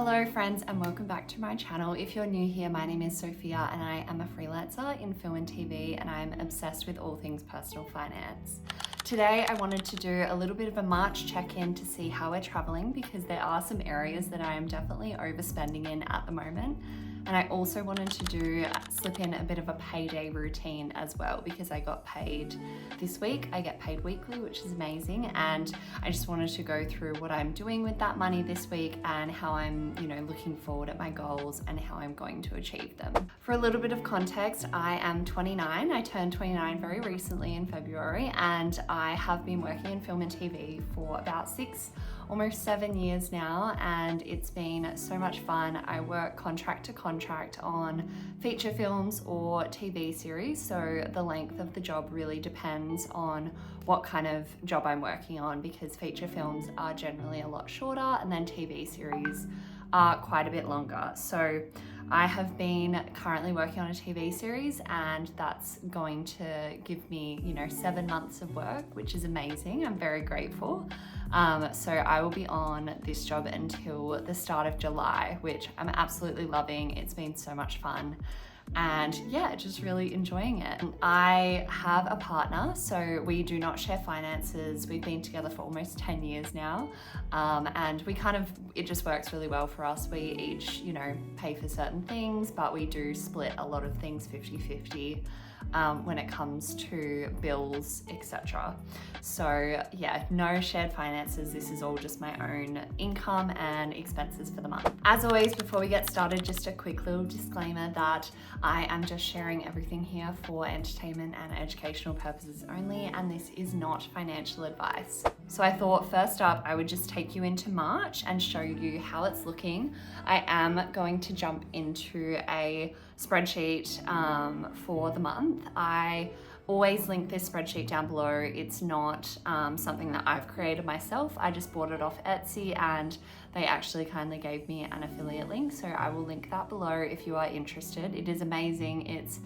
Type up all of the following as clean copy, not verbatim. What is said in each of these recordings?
Hello friends and welcome back to my channel. If you're new here, my name is Sophia and I am a freelancer in film and TV and I'm obsessed with all things personal finance. Today I wanted to do a little bit of a March check-in to see how we're traveling because there are some areas that I am definitely overspending in at the moment. And I also wanted to slip in a bit of a payday routine as well because I got paid this week. I get paid weekly, which is amazing. And I just wanted to go through what I'm doing with that money this week and how I'm, looking forward at my goals and how I'm going to achieve them. For a little bit of context, I am 29. I turned 29 very recently in February and I have been working in film and TV for about almost 7 years now, and it's been so much fun. I work contract to contract on feature films or TV series, so the length of the job really depends on what kind of job I'm working on because feature films are generally a lot shorter and then TV series are quite a bit longer. So I have been currently working on a TV series and that's going to give me, 7 months of work, which is amazing. I'm very grateful. So I will be on this job until the start of July, which I'm absolutely loving. It's been so much fun. And yeah, just really enjoying it. I have a partner, so we do not share finances. We've been together for almost 10 years now. And it just works really well for us. We each, pay for certain things, but we do split a lot of things 50-50 when it comes to bills, etc. So yeah, no shared finances. This is all just my own income and expenses for the month. As always, before we get started, just a quick little disclaimer that I am just sharing everything here for entertainment and educational purposes only, and this is not financial advice. So I thought first up, I would just take you into March and show you how it's looking. I am going to jump into a spreadsheet for the month. I always link this spreadsheet down below. It's not something that I've created myself. I just bought it off Etsy and they actually kindly gave me an affiliate link. So I will link that below if you are interested. It is amazing. It's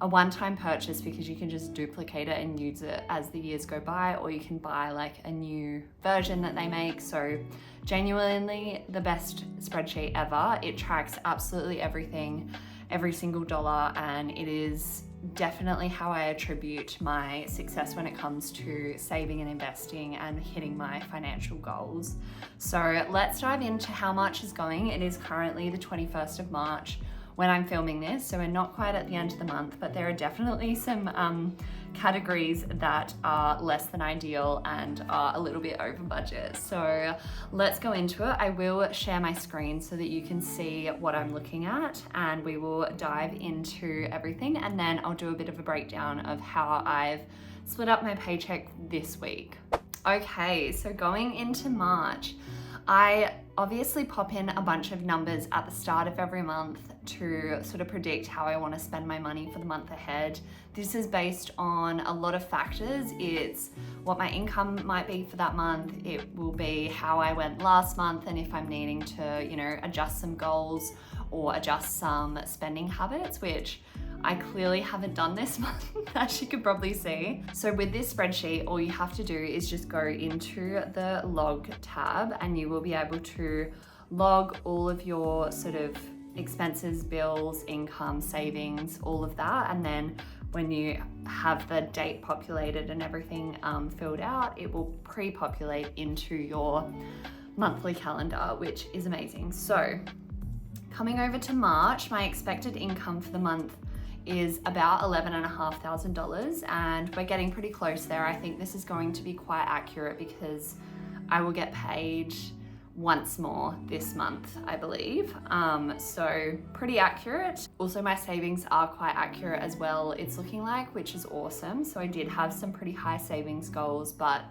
a one-time purchase because you can just duplicate it and use it as the years go by, or you can buy like a new version that they make. So genuinely the best spreadsheet ever. It tracks absolutely everything, every single dollar, and it is definitely how I attribute my success when it comes to saving and investing and hitting my financial goals. So let's dive into how March is going. It is currently the 21st of March when I'm filming this, so we're not quite at the end of the month, but there are definitely some categories that are less than ideal and are a little bit over budget. So let's go into it. I will share my screen so that you can see what I'm looking at, and we will dive into everything, and then I'll do a bit of a breakdown of how I've split up my paycheck this week. Okay, so going into March, I obviously pop in a bunch of numbers at the start of every month to sort of predict how I want to spend my money for the month ahead. This is based on a lot of factors. It's what my income might be for that month. It will be how I went last month and if I'm needing to, adjust some goals or adjust some spending habits, which I clearly haven't done this month, as you could probably see. So with this spreadsheet, all you have to do is just go into the log tab and you will be able to log all of your sort of expenses, bills, income, savings, all of that. And then when you have the date populated and everything filled out, it will pre-populate into your monthly calendar, which is amazing. So coming over to March, my expected income for the month is about $11,500 and we're getting pretty close there. I think this is going to be quite accurate because I will get paid once more this month, I believe. So pretty accurate. Also my savings are quite accurate as well, it's looking like, which is awesome. So I did have some pretty high savings goals, but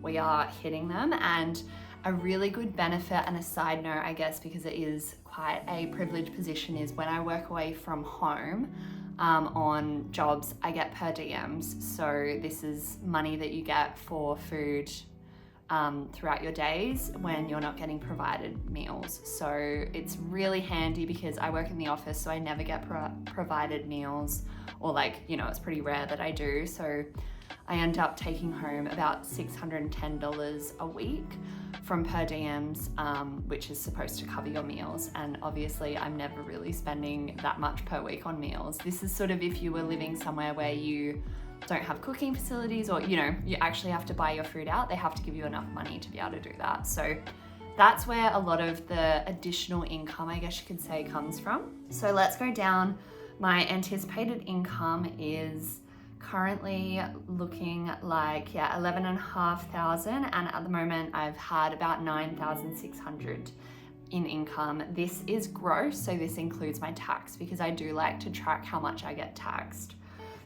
we are hitting them. And a really good benefit and a side note, I guess, because it is quite a privileged position, is when I work away from home on jobs, I get per diems. So this is money that you get for food throughout your days when you're not getting provided meals. So it's really handy because I work in the office, so I never get provided meals, or it's pretty rare that I do. So I end up taking home about $610 a week, from per diems, which is supposed to cover your meals. And obviously I'm never really spending that much per week on meals. This is sort of if you were living somewhere where you don't have cooking facilities, or you actually have to buy your food out, they have to give you enough money to be able to do that. So that's where a lot of the additional income, I guess you could say, comes from. So let's go down. My anticipated income is currently looking like 11,500, and at the moment I've had about 9,600 in income. This is gross, so this includes my tax, because I do like to track how much I get taxed.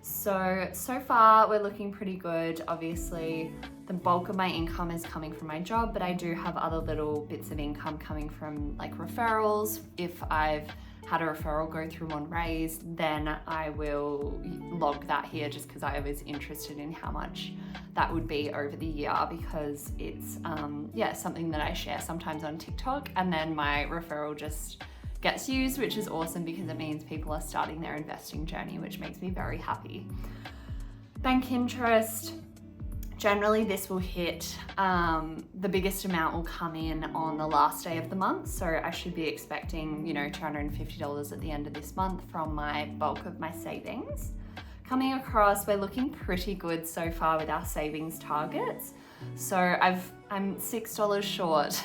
So far we're looking pretty good. Obviously the bulk of my income is coming from my job, but I do have other little bits of income coming from like referrals. If I've had a referral go through on Raiz, then I will log that here, just because I was interested in how much that would be over the year, because it's something that I share sometimes on TikTok, and then my referral just gets used, which is awesome because it means people are starting their investing journey, which makes me very happy. Bank interest. Generally this will hit, the biggest amount will come in on the last day of the month. So I should be expecting, $250 at the end of this month from my bulk of my savings. Coming across, we're looking pretty good so far with our savings targets. So I'm $6 short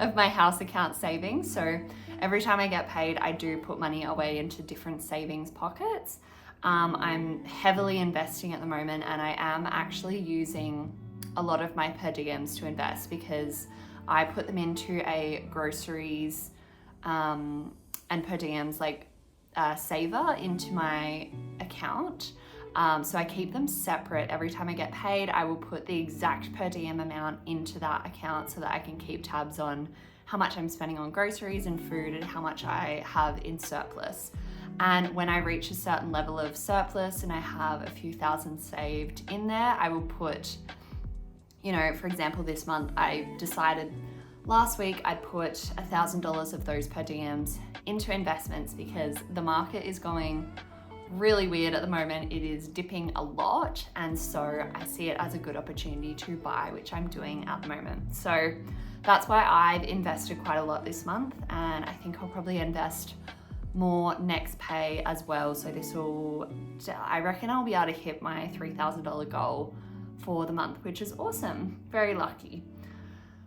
of my house account savings. So every time I get paid, I do put money away into different savings pockets. I'm heavily investing at the moment, and I am actually using a lot of my per diems to invest, because I put them into a groceries and per diems saver into my account. So I keep them separate. Every time I get paid, I will put the exact per diem amount into that account so that I can keep tabs on how much I'm spending on groceries and food and how much I have in surplus. And when I reach a certain level of surplus and I have a few thousand saved in there, I will put, for example, this month I decided last week I'd put $1,000 of those per diems into investments, because the market is going really weird at the moment. It is dipping a lot, and so I see it as a good opportunity to buy, which I'm doing at the moment. So that's why I've invested quite a lot this month, and I think I'll probably invest more next pay as well. So I reckon I'll be able to hit my $3,000 goal for the month, which is awesome. Very lucky.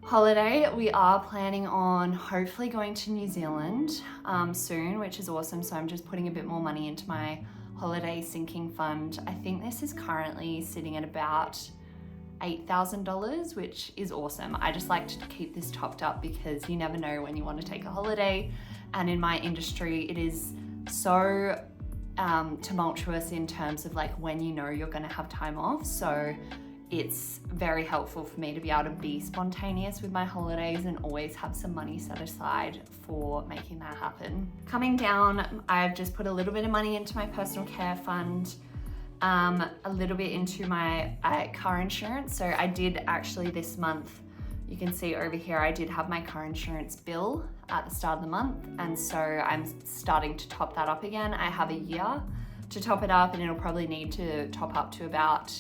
Holiday, we are planning on hopefully going to New Zealand soon, which is awesome. So I'm just putting a bit more money into my holiday sinking fund. I think this is currently sitting at about $8,000, which is awesome. I just like to keep this topped up because you never know when you want to take a holiday. And in my industry, it is so tumultuous in terms of when you're going to have time off. So it's very helpful for me to be able to be spontaneous with my holidays and always have some money set aside for making that happen. Coming down, I've just put a little bit of money into my personal care fund, a little bit into my car insurance. So I did actually this month, you can see over here, I did have my car insurance bill at the start of the month, and so I'm starting to top that up again. I have a year to top it up, and it'll probably need to top up to about,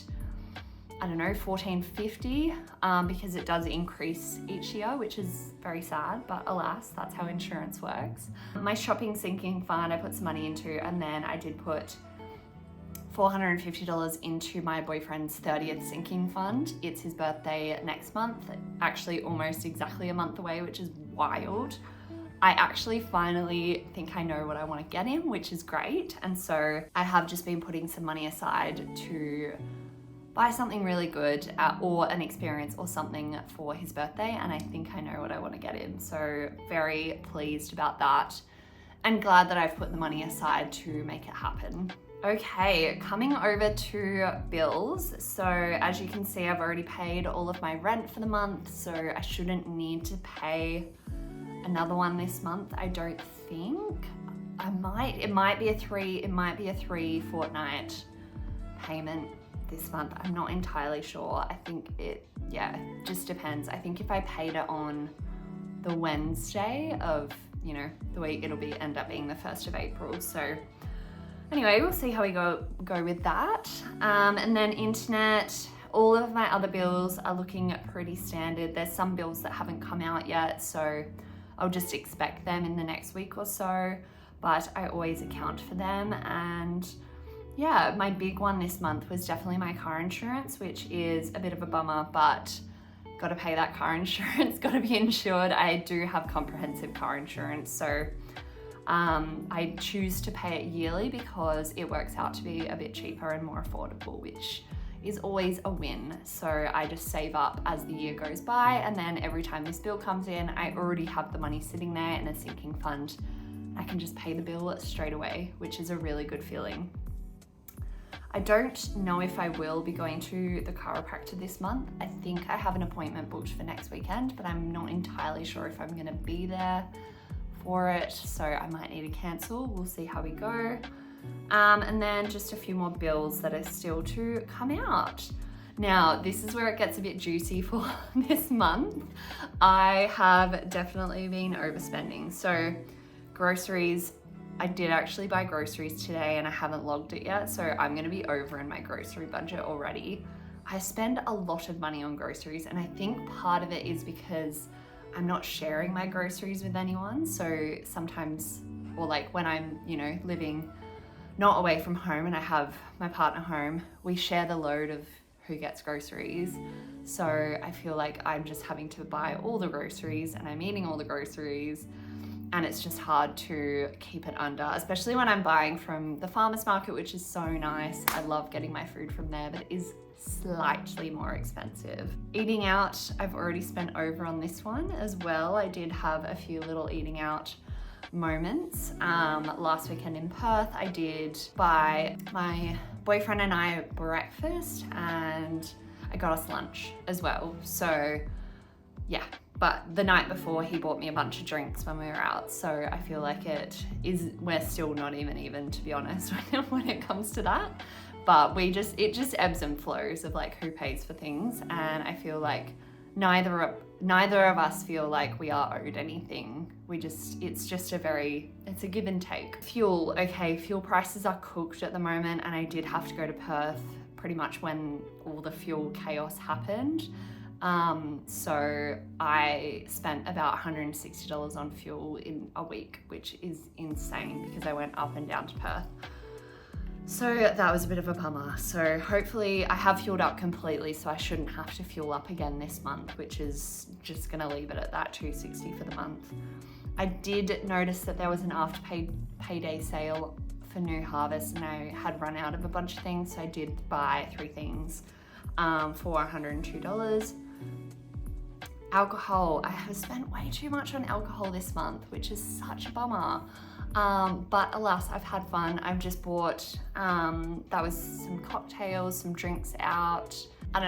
$1,450, because it does increase each year, which is very sad, but alas, that's how insurance works. My shopping sinking fund, I put some money into, and then I did put $450 into my boyfriend's 30th sinking fund. It's his birthday next month, actually almost exactly a month away, which is wild. I actually finally think I know what I want to get him, which is great. And so I have just been putting some money aside to buy something really good or an experience or something for his birthday. And I think I know what I want to get him. So very pleased about that and glad that I've put the money aside to make it happen. Okay, coming over to bills. So as you can see, I've already paid all of my rent for the month, so I shouldn't need to pay another one this month, I don't think. It might be a three fortnight payment this month. I'm not entirely sure. I think it just depends. I think if I paid it on the Wednesday of, the week, it'll end up being the 1st of April. So anyway, we'll see how we go with that. And then internet, All of my other bills are looking pretty standard. There's some bills that haven't come out yet, so I'll just expect them in the next week or so, but I always account for them. And yeah, my big one this month was definitely my car insurance, which is a bit of a bummer, but got to pay that car insurance, got to be insured. I do have comprehensive car insurance, so I choose to pay it yearly because it works out to be a bit cheaper and more affordable, which is always a win. So I just save up as the year goes by, and then every time this bill comes in, I already have the money sitting there in a sinking fund. I can just pay the bill straight away, which is a really good feeling. I don't know if I will be going to the chiropractor this month. I think I have an appointment booked for next weekend, but I'm not entirely sure if I'm gonna be there for it, so I might need to cancel. We'll see how we go. And then just a few more bills that are still to come out. Now, this is where it gets a bit juicy for this month. I have definitely been overspending. So groceries, I did actually buy groceries today and I haven't logged it yet, so I'm gonna be over in my grocery budget already. I spend a lot of money on groceries, and I think part of it is because I'm not sharing my groceries with anyone. So sometimes, or like when I'm, living not away from home and I have my partner home, we share the load of who gets groceries. So I feel like I'm just having to buy all the groceries and I'm eating all the groceries, and it's just hard to keep it under, especially when I'm buying from the farmer's market, which is so nice. I love getting my food from there, but it is slightly more expensive. Eating out, I've already spent over on this one as well. I did have a few little eating out moments. Last weekend in Perth, I did buy my boyfriend and I breakfast, and I got us lunch as well. So yeah, but the night before he bought me a bunch of drinks when we were out. So I feel like we're still not even to be honest when it comes to that. But it just ebbs and flows of like who pays for things. And I feel like neither of us feel like we are owed anything. It's a give and take. Fuel, okay, fuel prices are cooked at the moment, and I did have to go to Perth pretty much when all the fuel chaos happened. So I spent about $160 on fuel in a week, which is insane because I went up and down to Perth. So that was a bit of a bummer. So hopefully I have fueled up completely, so I shouldn't have to fuel up again this month, which is just gonna leave it at that $260 for the month. I did notice that there was an Payday sale for New Harvest, and I had run out of a bunch of things, so I did buy 3 things for $102. Alcohol, I have spent way too much on alcohol this month, which is such a bummer. But alas, I've had fun. I've just bought, that was some cocktails, some drinks out. I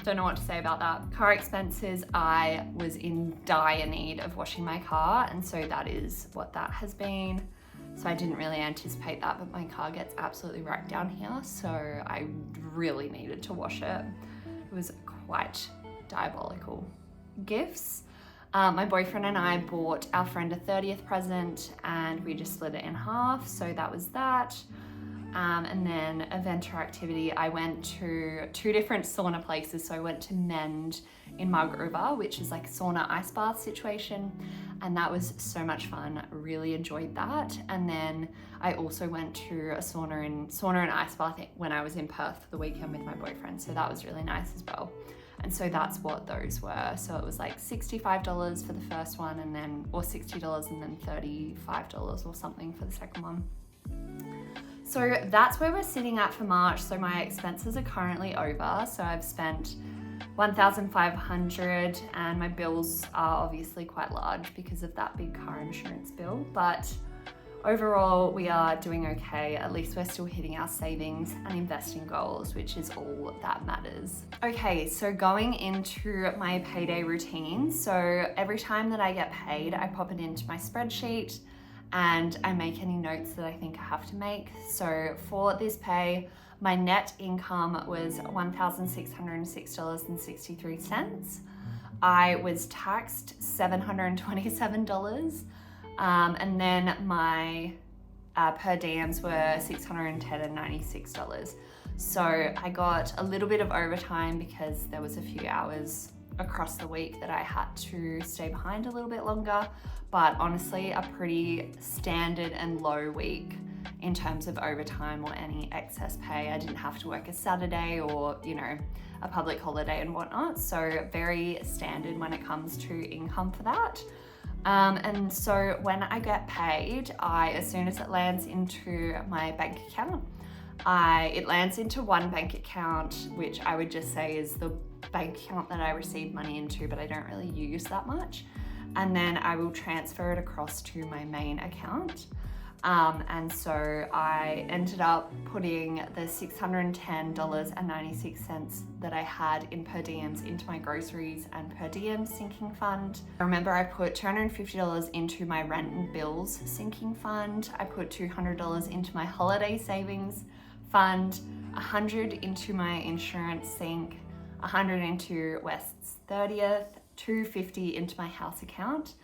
don't know what to say about that. Car expenses, I was in dire need of washing my car, and so that is what that has been. So I didn't really anticipate that, but my car gets absolutely wrecked down here, so I really needed to wash it. It was quite diabolical. Gifts. My boyfriend and I bought our friend a 30th present, and we just split it in half, so that was that. And then event or activity, I went to 2 different sauna places. So I went to Mend in Mug River, which is like a sauna ice bath situation, and that was so much fun. Really enjoyed that. And then I also went to a sauna and ice bath when I was in Perth for the weekend with my boyfriend, so that was really nice as well. And so that's what those were. So it was like $65 for the first one, or $60 and then $35 or something for the second one. So that's where we're sitting at for March. So my expenses are currently over. So I've spent $1,500, and my bills are obviously quite large because of that big car insurance bill. But overall, we are doing okay. At least we're still hitting our savings and investing goals, which is all that matters. Okay, so going into my payday routine. So every time that I get paid, I pop it into my spreadsheet and I make any notes that I think I have to make. So for this pay, my net income was $1,606.63. I was taxed $727. And then my per diems were $610.96. So I got a little bit of overtime because there was a few hours across the week that I had to stay behind a little bit longer, but honestly a pretty standard and low week in terms of overtime or any excess pay. I didn't have to work a Saturday or, you know, a public holiday and whatnot. So very standard when it comes to income for that. And so when I get paid, as soon as it lands into my bank account, it lands into one bank account, which I would just say is the bank account that I receive money into, but I don't really use that much. And then I will transfer it across to my main account. And so I ended up putting the $610.96 that I had in per diems into my groceries and per diem sinking fund. I remember I put $250 into my rent and bills sinking fund. I put $200 into my holiday savings fund, $100 into my insurance sink, $100 into West's 30th, $250 into my house account,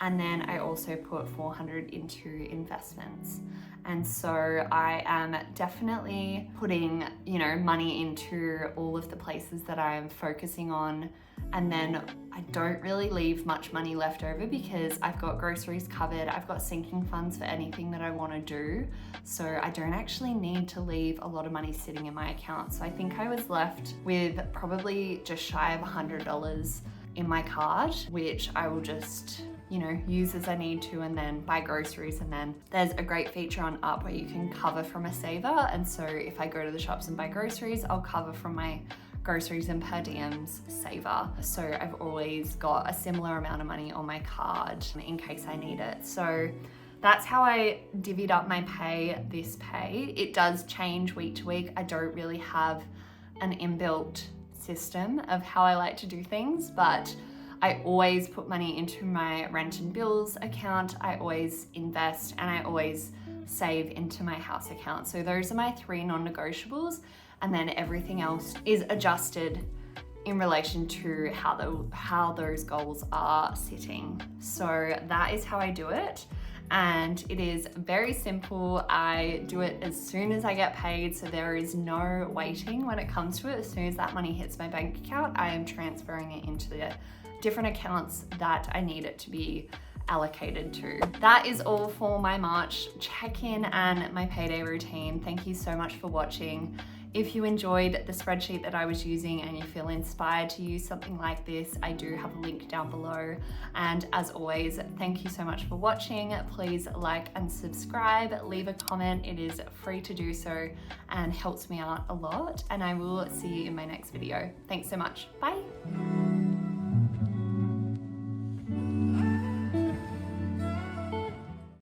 and then I also put $400 into investments. And so I am definitely putting, you know, money into all of the places that I'm focusing on. And then I don't really leave much money left over because I've got groceries covered. I've got sinking funds for anything that I want to do. So I don't actually need to leave a lot of money sitting in my account. So I think I was left with probably just shy of $100 in my card, which I will just, you know, use as I need to and then buy groceries. And then there's a great feature on Up where you can cover from a saver. And so if I go to the shops and buy groceries, I'll cover from my groceries and per diems saver. So I've always got a similar amount of money on my card in case I need it. So that's how I divvied up my this pay. It does change week to week. I don't really have an inbuilt system of how I like to do things, but I always put money into my rent and bills account. I always invest and I always save into my house account. So those are my 3 non-negotiables. And then everything else is adjusted in relation to how those goals are sitting. So that is how I do it. And it is very simple. I do it as soon as I get paid. So there is no waiting when it comes to it. As soon as that money hits my bank account, I am transferring it into the different accounts that I need it to be allocated to. That is all for my March check-in and my payday routine. Thank you so much for watching. If you enjoyed the spreadsheet that I was using and you feel inspired to use something like this, I do have a link down below. And as always, thank you so much for watching. Please like and subscribe, leave a comment. It is free to do so and helps me out a lot. And I will see you in my next video. Thanks so much. Bye.